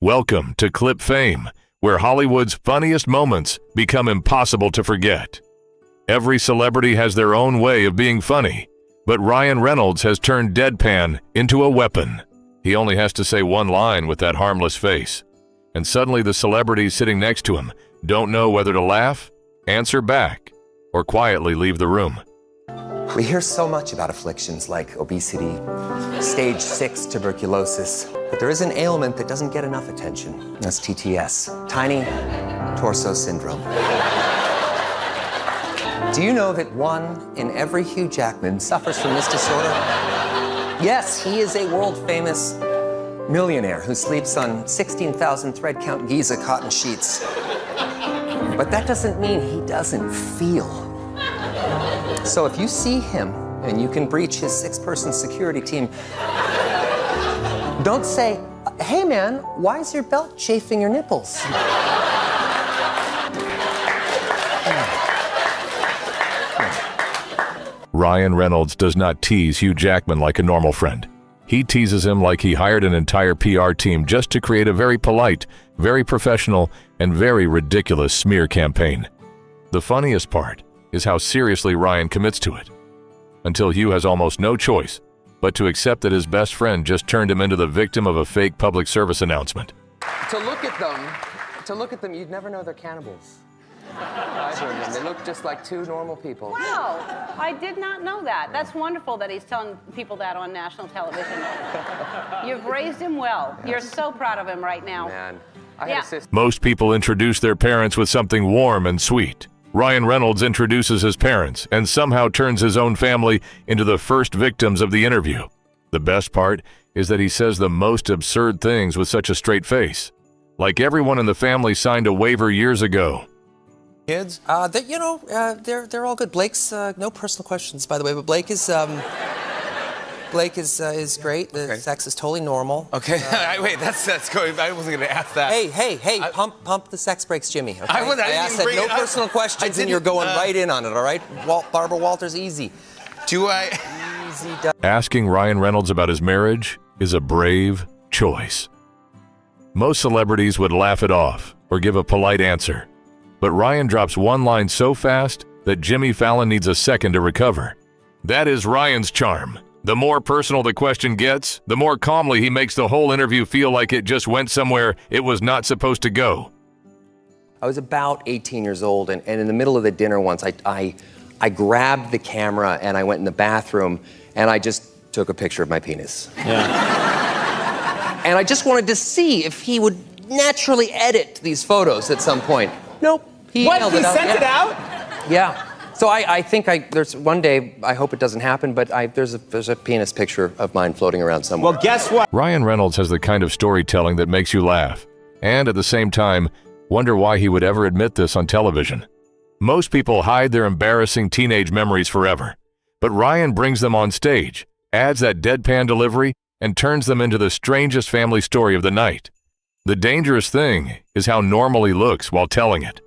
Welcome to Clip Fame, where Hollywood's funniest moments become impossible to forget. Every celebrity has their own way of being funny, but Ryan Reynolds has turned deadpan into a weapon. He only has to say one line with that harmless face, and suddenly the celebrities sitting next to him don't know whether to laugh, answer back, or quietly leave the room. We hear so much about afflictions like obesity, stage 6 tuberculosis, but there is an ailment that doesn't get enough attention. That's TTS, tiny torso syndrome. Do you know that 1 in every Hugh Jackman suffers from this disorder? Yes, he is a world-famous millionaire who sleeps on 16,000 thread count Giza cotton sheets. But that doesn't mean he doesn't feel. So if you see him and you can breach his 6-person security team, don't say, "Hey man, why is your belt chafing your nipples?" Ryan Reynolds does not tease Hugh Jackman like a normal friend. He teases him like he hired an entire PR team just to create a very polite, very professional, and very ridiculous smear campaign. The funniest part is how seriously Ryan commits to it, until Hugh has almost no choice but to accept that his best friend just turned him into the victim of a fake public service announcement. To look at them, you'd never know they're cannibals. They look just like 2 normal people. Wow, I did not know that. That's wonderful that he's telling people that on national television. You've raised him well. You're so proud of him right now. Man, I had a sister. Most people introduce their parents with something warm and sweet. Ryan Reynolds introduces his parents and somehow turns his own family into the first victims of the interview. The best part is that he says the most absurd things with such a straight face. Like everyone in the family signed a waiver years ago. Kids? They're all good. Blake's no personal questions, by the way, but Blake is great. The sex is totally normal. Okay, wait, that's going. I wasn't going to ask that. Hey, pump the sex brakes, Jimmy. Okay? I asked that no personal questions, and you're going right in on it. All right, Barbara Walters, easy. Do I? Easy. Asking Ryan Reynolds about his marriage is a brave choice. Most celebrities would laugh it off or give a polite answer, but Ryan drops one line so fast that Jimmy Fallon needs a second to recover. That is Ryan's charm. The more personal the question gets, the more calmly he makes the whole interview feel like it just went somewhere it was not supposed to go. I was about 18 years old, and in the middle of the dinner once, I grabbed the camera and I went in the bathroom and I just took a picture of my penis. Yeah. And I just wanted to see if he would naturally edit these photos at some point. Nope. He sent it out? Yeah. So I think there's one day, I hope it doesn't happen, but there's a penis picture of mine floating around somewhere. Well, guess what? Ryan Reynolds has the kind of storytelling that makes you laugh, and at the same time, wonder why he would ever admit this on television. Most people hide their embarrassing teenage memories forever, but Ryan brings them on stage, adds that deadpan delivery, and turns them into the strangest family story of the night. The dangerous thing is how normal he looks while telling it.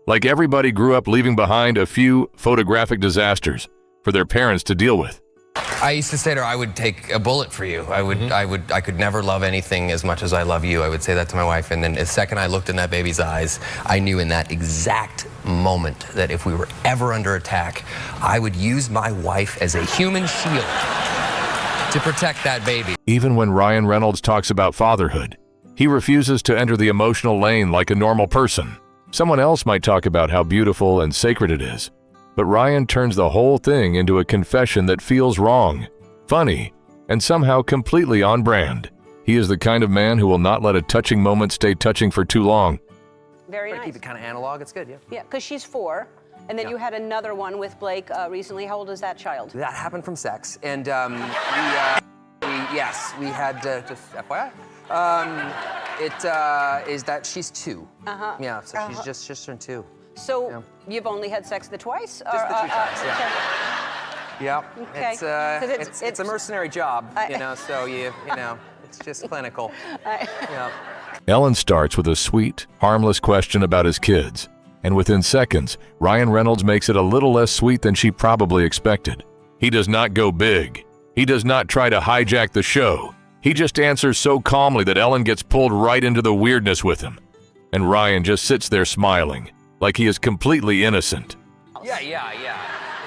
Like everybody grew up leaving behind a few photographic disasters for their parents to deal with. I used to say to her, I would take a bullet for you. I could never love anything as much as I love you. I would say that to my wife, and then the second I looked in that baby's eyes, I knew in that exact moment that if we were ever under attack, I would use my wife as a human shield to protect that baby. Even when Ryan Reynolds talks about fatherhood, he refuses to enter the emotional lane like a normal person. Someone else might talk about how beautiful and sacred it is, but Ryan turns the whole thing into a confession that feels wrong, funny, and somehow completely on brand. He is the kind of man who will not let a touching moment stay touching for too long. Very Try to nice. keep it kind of analog. It's good, yeah. Yeah, because she's 4, and then you had another one with Blake recently. How old is that child? That happened from sex, and we had just FYI. It is that she's 2. Uh-huh. Yeah, so she's just turned 2. So you've only had sex twice? Just the 2 times, yeah. Yeah. Okay. 'Cause It's a mercenary job, so it's just clinical. Yeah. Ellen starts with a sweet, harmless question about his kids, and within seconds, Ryan Reynolds makes it a little less sweet than she probably expected. He does not go big. He does not try to hijack the show. He just answers so calmly that Ellen gets pulled right into the weirdness with him. And Ryan just sits there smiling, like he is completely innocent. Yeah.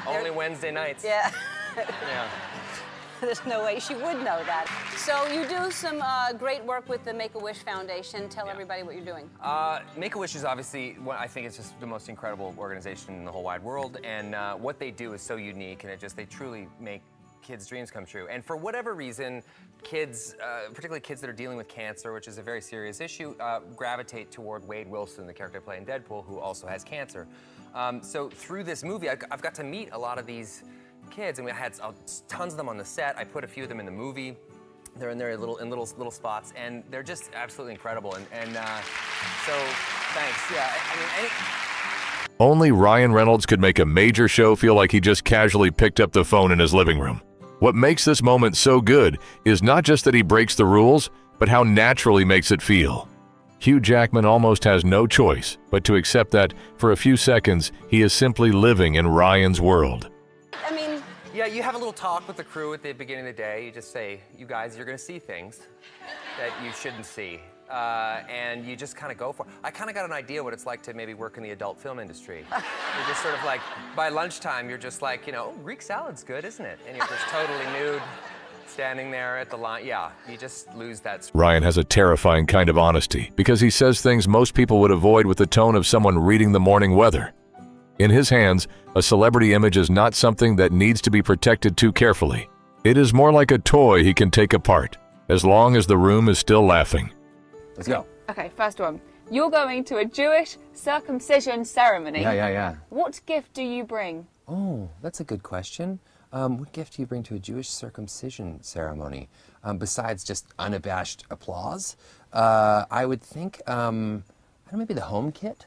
Only Wednesday nights. Yeah. Yeah. There's no way she would know that. So you do some great work with the Make-A-Wish Foundation. Tell everybody what you're doing. Make-A-Wish is obviously, I think it's just the most incredible organization in the whole wide world, and what they do is so unique, and they truly make kids' dreams come true. And for whatever reason, kids, particularly kids that are dealing with cancer, which is a very serious issue, gravitate toward Wade Wilson, the character I play in Deadpool, who also has cancer. So through this movie, I've got to meet a lot of these kids, and we had tons of them on the set. I put a few of them in the movie. They're in there little spots, and they're just absolutely incredible. And so, thanks. Yeah, I mean, Only Ryan Reynolds could make a major show feel like he just casually picked up the phone in his living room. What makes this moment so good is not just that he breaks the rules, but how natural he makes it feel. Hugh Jackman almost has no choice but to accept that, for a few seconds, he is simply living in Ryan's world. I mean, yeah, you have a little talk with the crew at the beginning of the day. You just say, you guys, you're gonna see things that you shouldn't see. And you just kind of go for it. I kind of got an idea what it's like to maybe work in the adult film industry. You're just sort of like, by lunchtime, you're just like, oh, Greek salad's good, isn't it? And you're just totally nude, standing there at the line. Yeah, you just lose that. Ryan has a terrifying kind of honesty because he says things most people would avoid with the tone of someone reading the morning weather. In his hands, a celebrity image is not something that needs to be protected too carefully. It is more like a toy he can take apart, as long as the room is still laughing. Let's go. Okay, first one. You're going to a Jewish circumcision ceremony. Yeah. What gift do you bring? Oh, that's a good question. What gift do you bring to a Jewish circumcision ceremony? Besides just unabashed applause? I would think, maybe the home kit,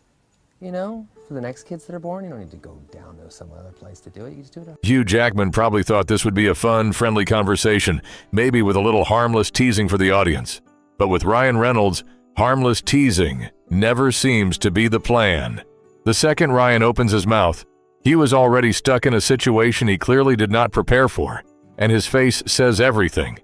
for the next kids that are born. You don't need to go down to some other place to do it. You just do it. Hugh Jackman probably thought this would be a fun, friendly conversation, maybe with a little harmless teasing for the audience. But with Ryan Reynolds, harmless teasing never seems to be the plan. The second Ryan opens his mouth, he was already stuck in a situation he clearly did not prepare for, and his face says everything.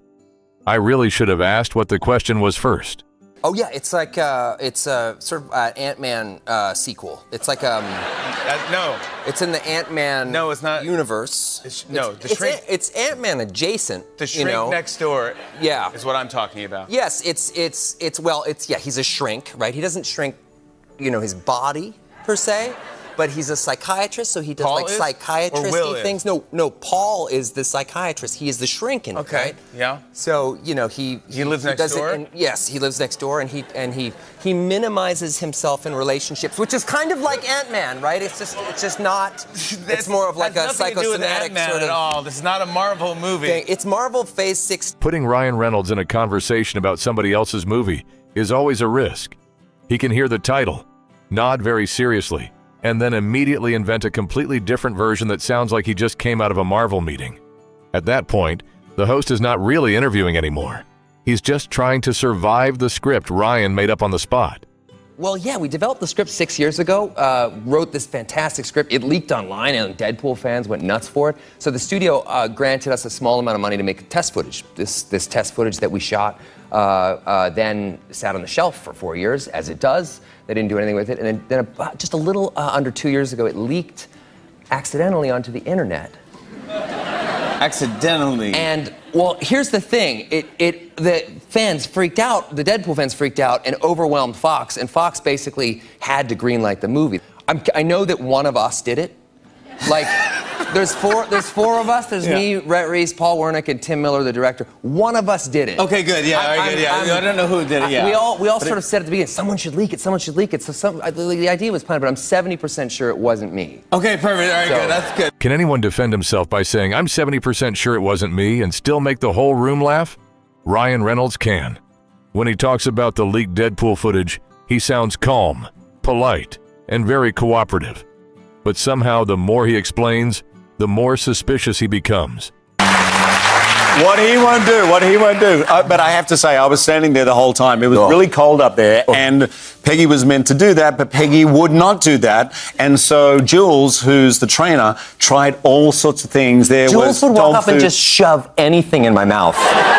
I really should have asked what the question was first. Oh yeah, it's like it's a sort of Ant-Man sequel. It's like No. it's in the Ant-Man No, it's not. universe. It's Ant-Man adjacent. The shrink next door. Yeah. Is what I'm talking about. Yes, he's a shrink, right? He doesn't shrink, his body per se, but he's a psychiatrist, so he does Paul like is? psychiatristy Or Will things. No, Paul is the psychiatrist. He is the shrink in it, Okay. right? Yeah. So he lives next does it door? yes, he lives next door, and he minimizes himself in relationships, which is kind of like Ant-Man, right? It's just not. It's more of like a psychosomatic sort of at all. This is not a Marvel movie. thing. It's Marvel Phase 6. Putting Ryan Reynolds in a conversation about somebody else's movie is always a risk. He can hear the title, nod very seriously, and then immediately invent a completely different version that sounds like he just came out of a Marvel meeting. At that point, the host is not really interviewing anymore. He's just trying to survive the script Ryan made up on the spot. Well, yeah, we developed the script 6 years ago, wrote this fantastic script. It leaked online, and Deadpool fans went nuts for it. So the studio granted us a small amount of money to make test footage. This test footage that we shot then sat on the shelf for 4 years, as it does. They didn't do anything with it. And then about just a little under 2 years ago, it leaked accidentally onto the internet. Accidentally. And, well, here's the thing. The fans freaked out, the Deadpool fans freaked out and overwhelmed Fox, and Fox basically had to greenlight the movie. I know that one of us did it. Like, there's four of us. There's me, Rhett Reese, Paul Wernick, and Tim Miller, the director. One of us did it. Okay, good. Yeah, all right, good. Yeah, I don't know who did it. Yeah. We all sort of said at the beginning, someone should leak it. Someone should leak it. So the idea was planned, but I'm 70% sure it wasn't me. Okay, perfect. All right, good. That's good. Can anyone defend himself by saying, I'm 70% sure it wasn't me, and still make the whole room laugh? Ryan Reynolds can. When he talks about the leaked Deadpool footage, he sounds calm, polite, and very cooperative. But somehow the more he explains, the more suspicious he becomes. What he won't do. But I have to say, I was standing there the whole time. It was really cold up there, and Peggy was meant to do that, but Peggy would not do that. And so Jules, who's the trainer, tried all sorts of things. Jules would walk up and just shove anything in my mouth.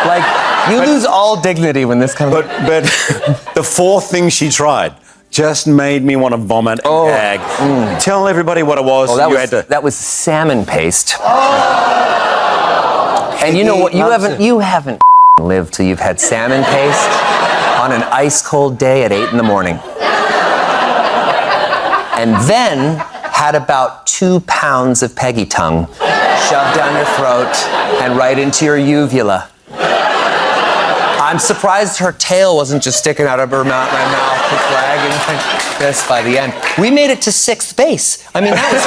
Like, You lose all dignity when this comes. But the fourth thing she tried just made me want to vomit and gag. Tell everybody what it was. Oh, that was salmon paste. And you know what? You haven't lived till you've had salmon paste on an ice cold day at 8 in the morning. And then had about 2 pounds of Peggy tongue shoved down your throat and right into your uvula. I'm surprised her tail wasn't just sticking out of my mouth and flagging like this by the end. We made it to 6th base. I mean, that was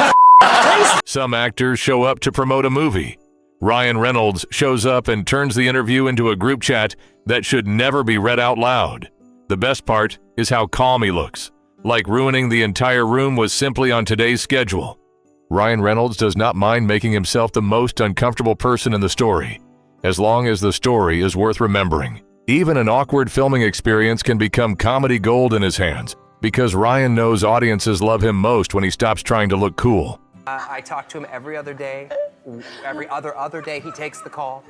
crazy. Some actors show up to promote a movie. Ryan Reynolds shows up and turns the interview into a group chat that should never be read out loud. The best part is how calm he looks, like ruining the entire room was simply on today's schedule. Ryan Reynolds does not mind making himself the most uncomfortable person in the story, as long as the story is worth remembering. Even an awkward filming experience can become comedy gold in his hands, because Ryan knows audiences love him most when he stops trying to look cool. I talk to him every other day. Every other day he takes the call.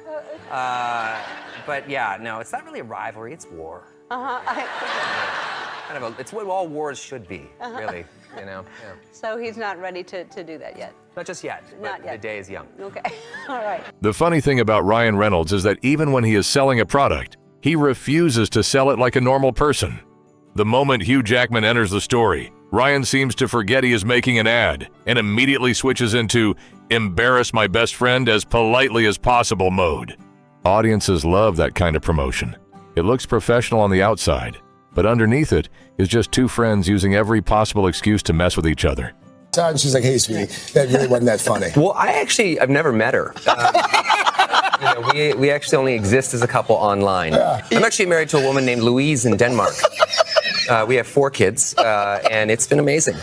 But yeah, no, it's not really a rivalry, it's war. It's what all wars should be, really, you know? Yeah. So he's not ready to do that yet? Not just yet, Not but yet. the day is young. Okay, all right. The funny thing about Ryan Reynolds is that even when he is selling a product, he refuses to sell it like a normal person. The moment Hugh Jackman enters the story, Ryan seems to forget he is making an ad and immediately switches into embarrass my best friend as politely as possible mode. Audiences love that kind of promotion. It looks professional on the outside, but underneath it is just two friends using every possible excuse to mess with each other. And she's like, hey, sweetie, that really wasn't that funny. Well, I've never met her. We actually only exist as a couple online. I'm actually married to a woman named Louise in Denmark. We have 4 kids, and it's been amazing.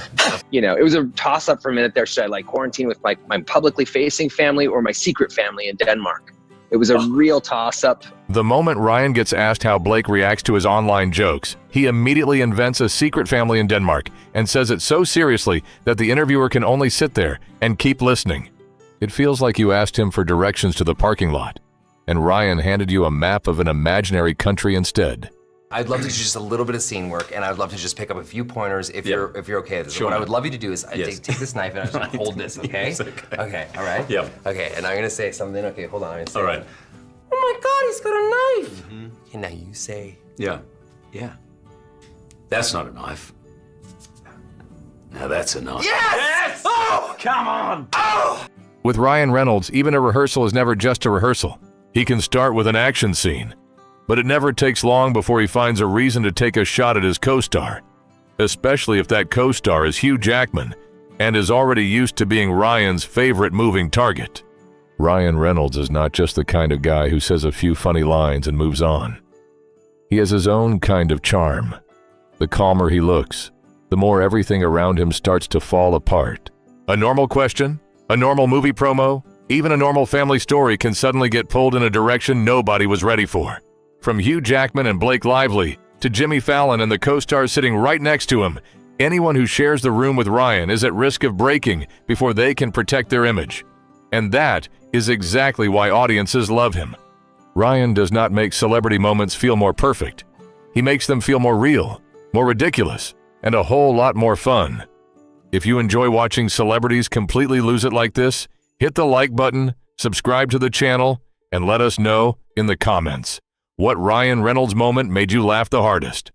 You know, it was a toss-up for a minute there. Should I like quarantine with my publicly facing family or my secret family in Denmark? It was a real toss-up. The moment Ryan gets asked how Blake reacts to his online jokes, he immediately invents a secret family in Denmark and says it so seriously that the interviewer can only sit there and keep listening. It feels like you asked him for directions to the parking lot, and Ryan handed you a map of an imaginary country instead. I'd love to do just a little bit of scene work, and I'd love to just pick up a few pointers if you're okay with this. Sure. What I would love you to do is take this knife and I just hold this, okay? Yes, okay. Okay, all right? Yep. Okay, and I'm gonna say something. Okay, hold on. I'm gonna say, All right. oh my God, he's got a knife. Okay, now you say. Yeah. That's not a knife. Now that's a knife. Yes! Oh, come on! Oh! With Ryan Reynolds, even a rehearsal is never just a rehearsal. He can start with an action scene, but it never takes long before he finds a reason to take a shot at his co-star, especially if that co-star is Hugh Jackman and is already used to being Ryan's favorite moving target. Ryan Reynolds is not just the kind of guy who says a few funny lines and moves on. He has his own kind of charm. The calmer he looks, the more everything around him starts to fall apart. A normal question, a normal movie promo, even a normal family story can suddenly get pulled in a direction nobody was ready for. From Hugh Jackman and Blake Lively to Jimmy Fallon and the co-stars sitting right next to him, anyone who shares the room with Ryan is at risk of breaking before they can protect their image. And that is exactly why audiences love him. Ryan does not make celebrity moments feel more perfect. He makes them feel more real, more ridiculous, and a whole lot more fun. If you enjoy watching celebrities completely lose it like this, hit the like button, subscribe to the channel, and let us know in the comments what Ryan Reynolds moment made you laugh the hardest.